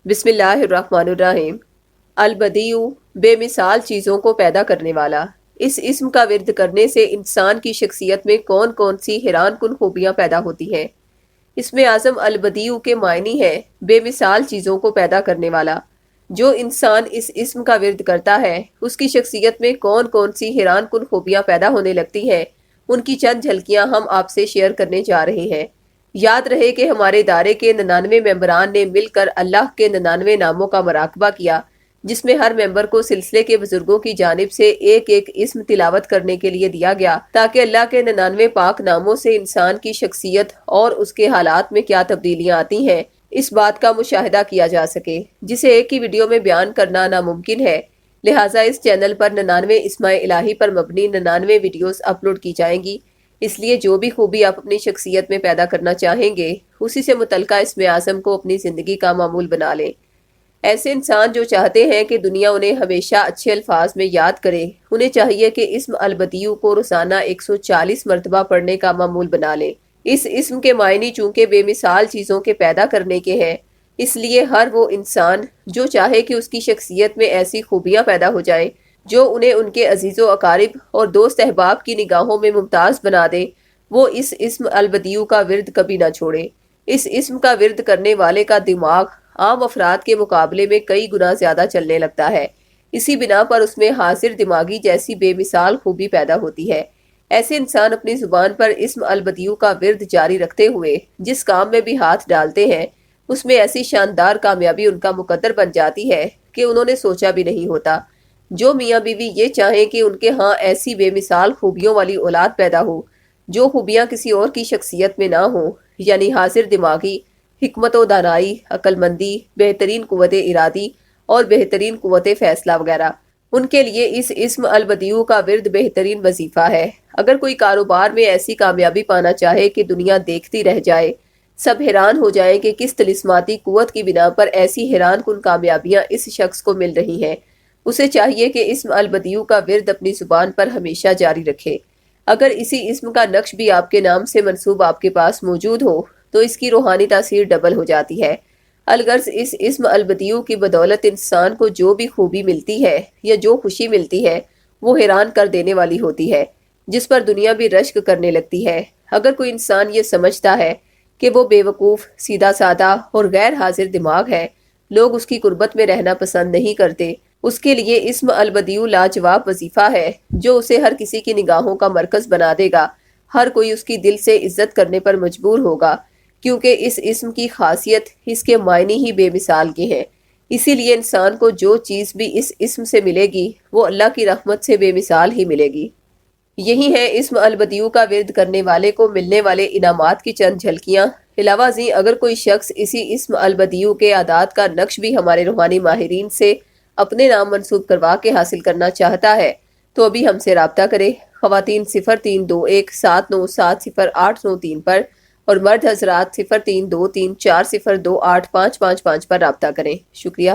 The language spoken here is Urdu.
بسم اللہ الرحمن الرحیم۔ البدیع، بے مثال چیزوں کو پیدا کرنے والا۔ اس اسم کا ورد کرنے سے انسان کی شخصیت میں کون کون سی حیران کن خوبیاں پیدا ہوتی ہیں۔ اسم اعظم البدیع کے معنی ہے بے مثال چیزوں کو پیدا کرنے والا۔ جو انسان اس اسم کا ورد کرتا ہے اس کی شخصیت میں کون کون سی حیران کن خوبیاں پیدا ہونے لگتی ہیں، ان کی چند جھلکیاں ہم آپ سے شیئر کرنے جا رہے ہیں۔ یاد رہے کہ ہمارے ادارے کے 99 ممبران نے مل کر اللہ کے 99 ناموں کا مراقبہ کیا، جس میں ہر ممبر کو سلسلے کے بزرگوں کی جانب سے ایک ایک اسم تلاوت کرنے کے لیے دیا گیا، تاکہ اللہ کے 99 پاک ناموں سے انسان کی شخصیت اور اس کے حالات میں کیا تبدیلیاں آتی ہیں، اس بات کا مشاہدہ کیا جا سکے، جسے ایک ہی ویڈیو میں بیان کرنا ناممکن ہے۔ لہٰذا اس چینل پر 99 اسماء الہی پر مبنی 99 ویڈیوز اپلوڈ کی جائیں گی۔ اس لیے جو بھی خوبی آپ اپنی شخصیت میں پیدا کرنا چاہیں گے، اسی سے متعلقہ اسم اعظم کو اپنی زندگی کا معمول بنا لیں۔ ایسے انسان جو چاہتے ہیں کہ دنیا انہیں ہمیشہ اچھے الفاظ میں یاد کرے، انہیں چاہیے کہ اسم البدیع کو روزانہ 140 مرتبہ پڑھنے کا معمول بنا لیں۔ اس اسم کے معنی چونکہ بے مثال چیزوں کے پیدا کرنے کے ہیں، اس لیے ہر وہ انسان جو چاہے کہ اس کی شخصیت میں ایسی خوبیاں پیدا ہو جائیں جو انہیں ان کے عزیز و اقارب اور دوست احباب کی نگاہوں میں ممتاز بنا دے، وہ اس اسم البدیع کا ورد کبھی نہ چھوڑے۔ اس اسم کا ورد کرنے والے کا دماغ عام افراد کے مقابلے میں کئی گنا زیادہ چلنے لگتا ہے۔ اسی بنا پر اس میں حاضر دماغی جیسی بے مثال خوبی پیدا ہوتی ہے۔ ایسے انسان اپنی زبان پر اسم البدیع کا ورد جاری رکھتے ہوئے جس کام میں بھی ہاتھ ڈالتے ہیں، اس میں ایسی شاندار کامیابی ان کا مقدر بن جاتی ہے کہ انہوں نے سوچا بھی نہیں ہوتا۔ جو میاں بیوی یہ چاہیں کہ ان کے ہاں ایسی بے مثال خوبیوں والی اولاد پیدا ہو جو خوبیاں کسی اور کی شخصیت میں نہ ہوں، یعنی حاضر دماغی، حکمت و دانائی، عقل مندی، بہترین قوت ارادی اور بہترین قوت فیصلہ وغیرہ، ان کے لیے اس اسم البدیع کا ورد بہترین وظیفہ ہے۔ اگر کوئی کاروبار میں ایسی کامیابی پانا چاہے کہ دنیا دیکھتی رہ جائے، سب حیران ہو جائیں کہ کس طلسماتی قوت کی بنا پر ایسی حیران کن کامیابیاں اس شخص کو مل رہی ہیں، اسے چاہیے کہ اسم البدیع کا ورد اپنی زبان پر ہمیشہ جاری رکھے۔ اگر اسی اسم کا نقش بھی آپ کے نام سے منسوب آپ کے پاس موجود ہو تو اس کی روحانی تاثیر ڈبل ہو جاتی ہے۔ الغرض اس اسم البدیع کی بدولت انسان کو جو بھی خوبی ملتی ہے یا جو خوشی ملتی ہے وہ حیران کر دینے والی ہوتی ہے، جس پر دنیا بھی رشک کرنے لگتی ہے۔ اگر کوئی انسان یہ سمجھتا ہے کہ وہ بے وقوف، سیدھا سادہ اور غیر حاضر دماغ ہے، لوگ اس کی قربت میں رہنا پسند نہیں کرتے، اس کے لیے اسم البدیع لاجواب وظیفہ ہے جو اسے ہر کسی کی نگاہوں کا مرکز بنا دے گا۔ ہر کوئی اس کی دل سے عزت کرنے پر مجبور ہوگا، کیونکہ اس اسم کی خاصیت اس کے معنی ہی بے مثال کے ہیں۔ اسی لیے انسان کو جو چیز بھی اس اسم سے ملے گی وہ اللہ کی رحمت سے بے مثال ہی ملے گی۔ یہی ہے اسم البدیع کا ورد کرنے والے کو ملنے والے انعامات کی چند جھلکیاں۔ علاوہ ازیں اگر کوئی شخص اسی اسم البدیع کے اعداد کا نقش بھی ہمارے روحانی ماہرین سے اپنے نام منسوب کروا کے حاصل کرنا چاہتا ہے تو ابھی ہم سے رابطہ کرے۔ خواتین 0321707083 پر اور مرد حضرات 0323402855 پر رابطہ کریں۔ شکریہ۔